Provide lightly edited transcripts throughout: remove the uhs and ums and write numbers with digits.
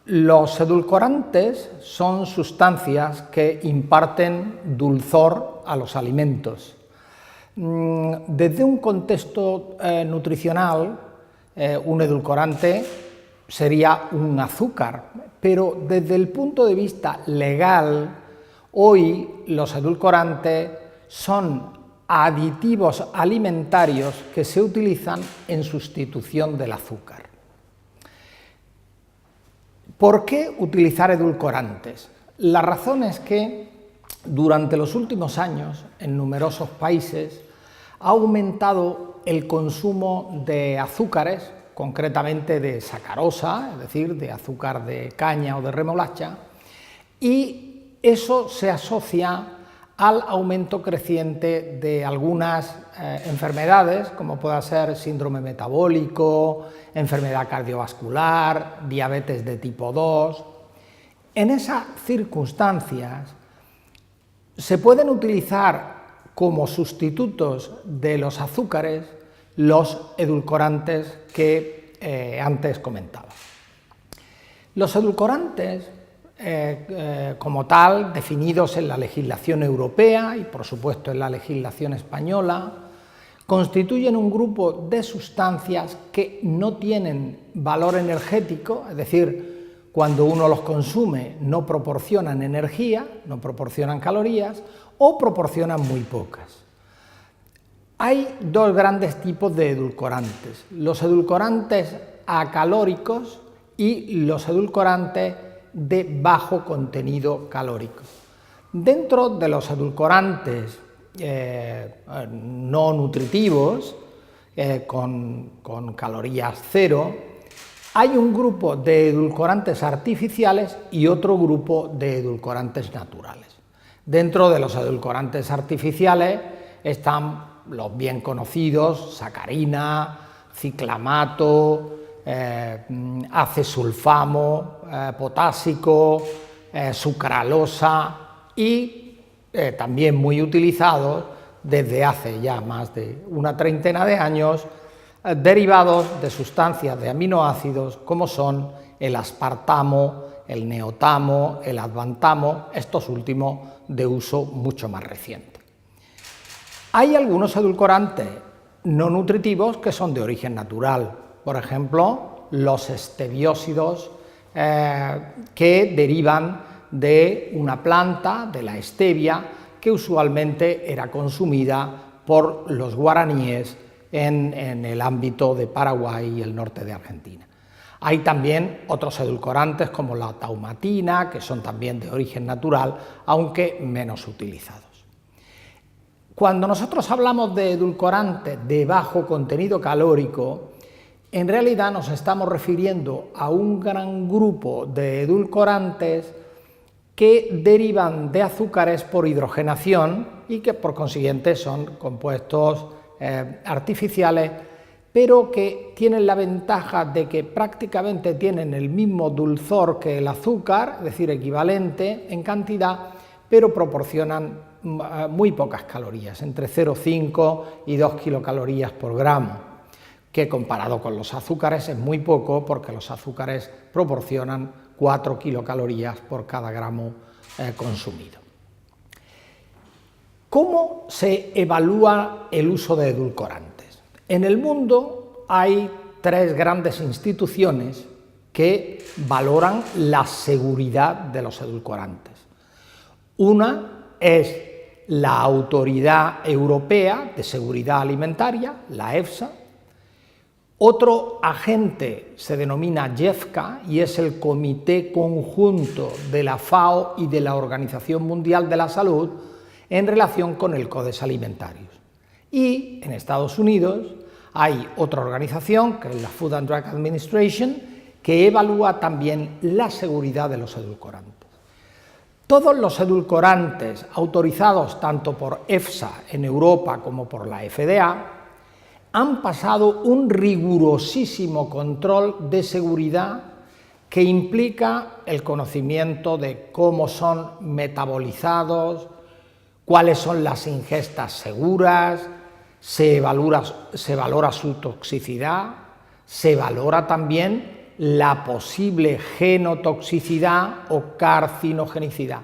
Los edulcorantes son sustancias que imparten dulzor a los alimentos. Desde un contexto nutricional, un edulcorante sería un azúcar, pero desde el punto de vista legal, hoy los edulcorantes son aditivos alimentarios que se utilizan en sustitución del azúcar. ¿Por qué utilizar edulcorantes? La razón es que durante los últimos años, en numerosos países, ha aumentado el consumo de azúcares, concretamente de sacarosa, es decir, de azúcar de caña o de remolacha, y eso se asocia al aumento creciente de algunas enfermedades, como pueda ser síndrome metabólico, enfermedad cardiovascular, diabetes de tipo 2. En esas circunstancias se pueden utilizar como sustitutos de los azúcares los edulcorantes que antes comentaba. Los edulcorantes, como tal, definidos en la legislación europea y por supuesto en la legislación española, constituyen un grupo de sustancias que no tienen valor energético, es decir, cuando uno los consume no proporcionan energía, no proporcionan calorías o proporcionan muy pocas. Hay dos grandes tipos de edulcorantes, los edulcorantes acalóricos y los edulcorantes de bajo contenido calórico. Dentro de los edulcorantes no nutritivos, con calorías cero, hay un grupo de edulcorantes artificiales y otro grupo de edulcorantes naturales. Dentro de los edulcorantes artificiales están los bien conocidos sacarina, ciclamato, acesulfamo, potásico, sucralosa y también muy utilizados desde hace ya más de una treintena de años, derivados de sustancias de aminoácidos como son el aspartamo, el neotamo, el advantamo, estos últimos de uso mucho más reciente. Hay algunos edulcorantes no nutritivos que son de origen natural, por ejemplo, los estebiósidos que derivan de una planta, de la stevia, que usualmente era consumida por los guaraníes en el ámbito de Paraguay y el norte de Argentina. Hay también otros edulcorantes como la taumatina, que son también de origen natural, aunque menos utilizados. Cuando nosotros hablamos de edulcorantes de bajo contenido calórico, en realidad nos estamos refiriendo a un gran grupo de edulcorantes que derivan de azúcares por hidrogenación y que por consiguiente son compuestos artificiales, pero que tienen la ventaja de que prácticamente tienen el mismo dulzor que el azúcar, es decir, equivalente en cantidad, pero proporcionan muy pocas calorías, entre 0,5 y 2 kilocalorías por gramo, que comparado con los azúcares es muy poco, porque los azúcares proporcionan 4 kilocalorías por cada gramo consumido. ¿Cómo se evalúa el uso de edulcorantes? En el mundo hay tres grandes instituciones que valoran la seguridad de los edulcorantes. Una es la Autoridad Europea de Seguridad Alimentaria, la EFSA. Otro agente se denomina JEFCA y es el Comité Conjunto de la FAO y de la Organización Mundial de la Salud en relación con el Codex Alimentarius. Y en Estados Unidos hay otra organización, que es la Food and Drug Administration, que evalúa también la seguridad de los edulcorantes. Todos los edulcorantes autorizados tanto por EFSA en Europa como por la FDA han pasado un rigurosísimo control de seguridad que implica el conocimiento de cómo son metabolizados, cuáles son las ingestas seguras, se valora su toxicidad, se valora también la posible genotoxicidad o carcinogenicidad.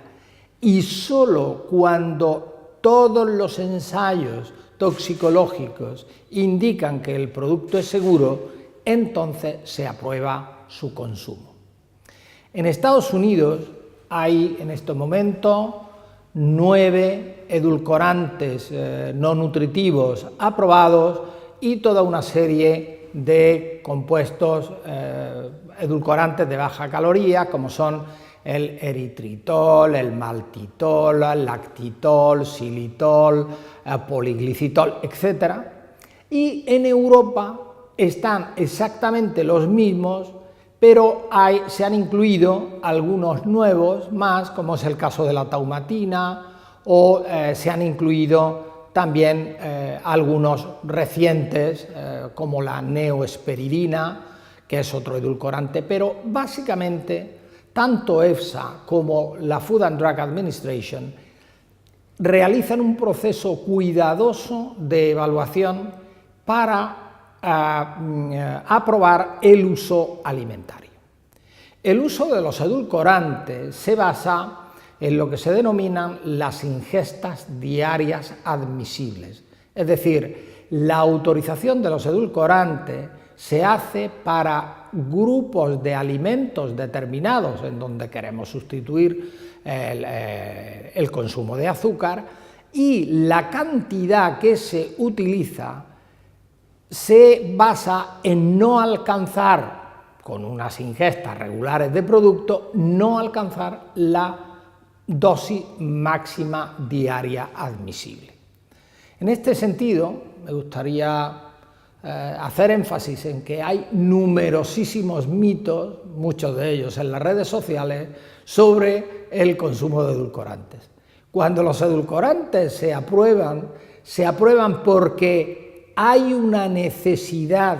Y solo cuando todos los ensayos toxicológicos indican que el producto es seguro, entonces se aprueba su consumo. En Estados Unidos hay en este momento 9 edulcorantes no nutritivos aprobados y toda una serie de compuestos edulcorantes de baja caloría, como son el eritritol, el maltitol, el lactitol, xilitol, poliglicitol, etc. Y en Europa están exactamente los mismos, pero se han incluido algunos nuevos más, como es el caso de la taumatina, o se han incluido también algunos recientes, como la neoesperidina, que es otro edulcorante, pero básicamente tanto EFSA como la Food and Drug Administration realizan un proceso cuidadoso de evaluación para aprobar el uso alimentario. El uso de los edulcorantes se basa en lo que se denominan las ingestas diarias admisibles, es decir, la autorización de los edulcorantes se hace para grupos de alimentos determinados en donde queremos sustituir el consumo de azúcar, y la cantidad que se utiliza se basa en no alcanzar, con unas ingestas regulares de producto, no alcanzar la dosis máxima diaria admisible. En este sentido, me gustaría hacer énfasis en que hay numerosísimos mitos, muchos de ellos en las redes sociales, sobre el consumo de edulcorantes. Cuando los edulcorantes se aprueban porque hay una necesidad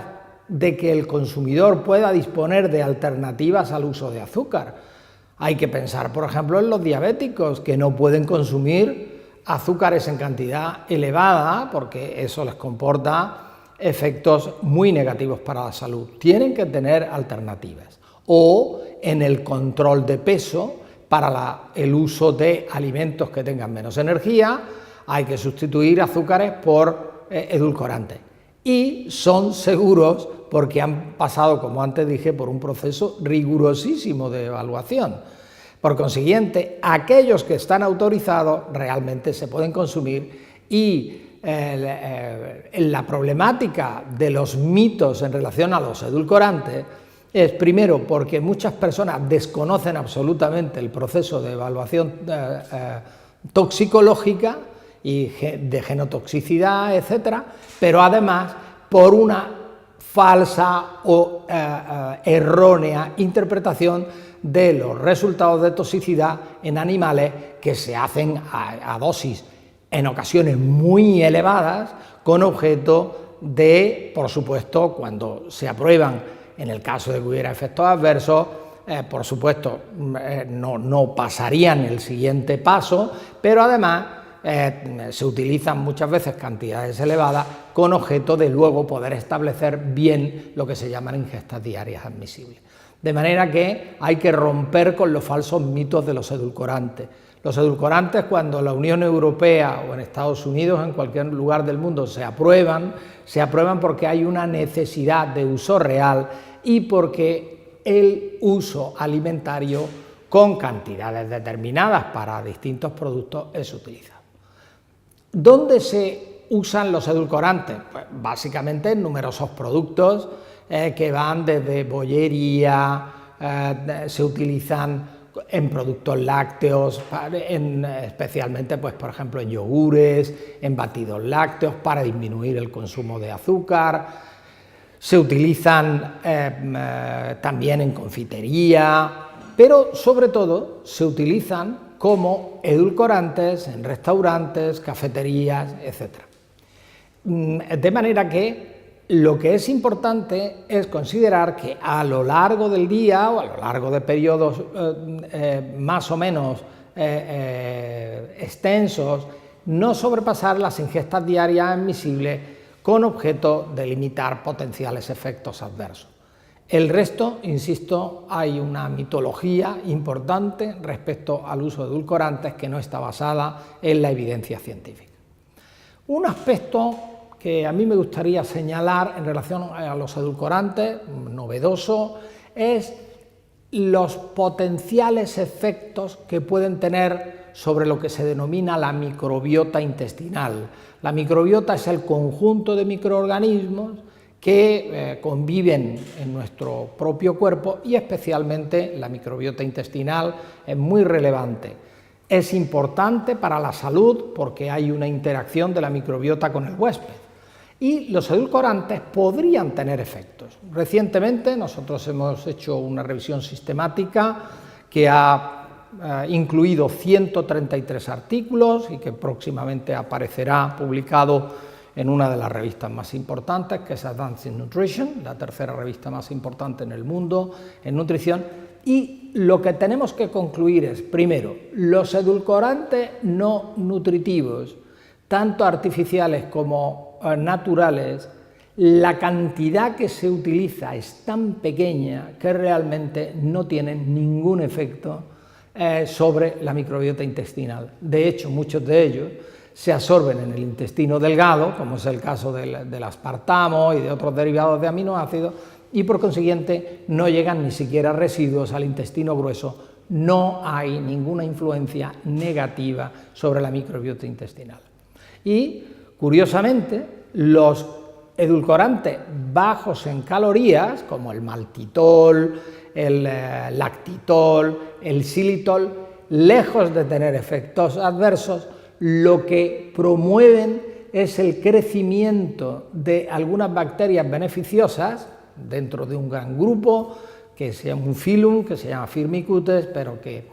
de que el consumidor pueda disponer de alternativas al uso de azúcar. Hay que pensar, por ejemplo, en los diabéticos, que no pueden consumir azúcares en cantidad elevada porque eso les comporta efectos muy negativos para la salud. Tienen que tener alternativas. O en el control de peso, para el uso de alimentos que tengan menos energía, hay que sustituir azúcares por edulcorantes. Y son seguros porque han pasado, como antes dije, por un proceso rigurosísimo de evaluación. Por consiguiente, aquellos que están autorizados realmente se pueden consumir, y la problemática de los mitos en relación a los edulcorantes es, primero, porque muchas personas desconocen absolutamente el proceso de evaluación toxicológica y de genotoxicidad, etcétera, pero además por una falsa o errónea interpretación de los resultados de toxicidad en animales que se hacen a dosis en ocasiones muy elevadas, con objeto de, por supuesto, cuando se aprueban, en el caso de que hubiera efectos adversos, por supuesto, no pasarían el siguiente paso, pero además se utilizan muchas veces cantidades elevadas con objeto de luego poder establecer bien lo que se llaman ingestas diarias admisibles. De manera que hay que romper con los falsos mitos de los edulcorantes. Los edulcorantes, cuando en la Unión Europea o en Estados Unidos, en cualquier lugar del mundo, se aprueban porque hay una necesidad de uso real y porque el uso alimentario con cantidades determinadas para distintos productos es utilizado. ¿Dónde se usan los edulcorantes? Pues básicamente en numerosos productos que van desde bollería, se utilizan en productos lácteos, especialmente, pues, por ejemplo, en yogures, en batidos lácteos para disminuir el consumo de azúcar. Se utilizan también en confitería, pero sobre todo se utilizan como edulcorantes en restaurantes, cafeterías, etc. De manera que lo que es importante es considerar que a lo largo del día o a lo largo de periodos más o menos extensos, no sobrepasar las ingestas diarias admisibles con objeto de limitar potenciales efectos adversos. El resto, insisto, hay una mitología importante respecto al uso de edulcorantes que no está basada en la evidencia científica. Un aspecto que a mí me gustaría señalar en relación a los edulcorantes, novedoso, es los potenciales efectos que pueden tener sobre lo que se denomina la microbiota intestinal. La microbiota es el conjunto de microorganismos que conviven en nuestro propio cuerpo y especialmente la microbiota intestinal es muy relevante. Es importante para la salud porque hay una interacción de la microbiota con el huésped. Y los edulcorantes podrían tener efectos. Recientemente nosotros hemos hecho una revisión sistemática que ha incluido 133 artículos y que próximamente aparecerá publicado en una de las revistas más importantes, que es Advanced Nutrition, la tercera revista más importante en el mundo en nutrición, y lo que tenemos que concluir es, primero, los edulcorantes no nutritivos, tanto artificiales como naturales, la cantidad que se utiliza es tan pequeña que realmente no tienen ningún efecto sobre la microbiota intestinal. De hecho, muchos de ellos se absorben en el intestino delgado, como es el caso del aspartamo y de otros derivados de aminoácidos, y por consiguiente no llegan ni siquiera residuos al intestino grueso. No hay ninguna influencia negativa sobre la microbiota intestinal. Y, curiosamente, los edulcorantes bajos en calorías, como el maltitol, el lactitol, el xilitol, lejos de tener efectos adversos, lo que promueven es el crecimiento de algunas bacterias beneficiosas dentro de un gran grupo, que se llama un filum, que se llama Firmicutes, pero que,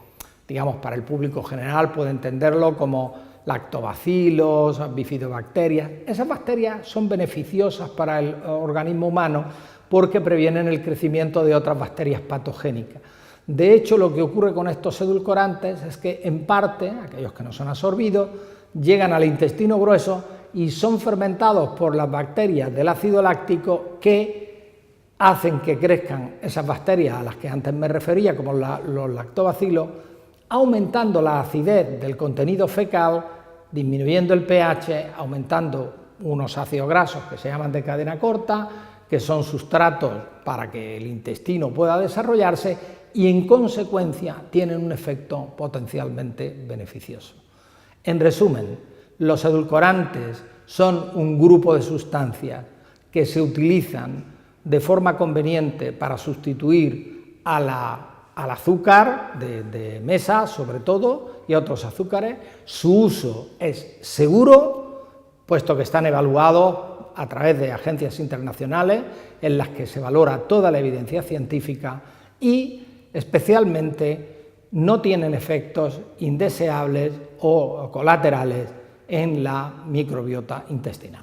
digamos, para el público general puede entenderlo como lactobacilos, bifidobacterias. Esas bacterias son beneficiosas para el organismo humano porque previenen el crecimiento de otras bacterias patogénicas. De hecho, lo que ocurre con estos edulcorantes es que, en parte, aquellos que no son absorbidos, llegan al intestino grueso y son fermentados por las bacterias del ácido láctico que hacen que crezcan esas bacterias a las que antes me refería, como los lactobacilos, aumentando la acidez del contenido fecal, disminuyendo el pH, aumentando unos ácidos grasos que se llaman de cadena corta, que son sustratos para que el intestino pueda desarrollarse y en consecuencia tienen un efecto potencialmente beneficioso. En resumen, los edulcorantes son un grupo de sustancias que se utilizan de forma conveniente para sustituir al azúcar de mesa, sobre todo, y a otros azúcares. Su uso es seguro, puesto que están evaluados a través de agencias internacionales en las que se valora toda la evidencia científica y especialmente no tienen efectos indeseables o colaterales en la microbiota intestinal.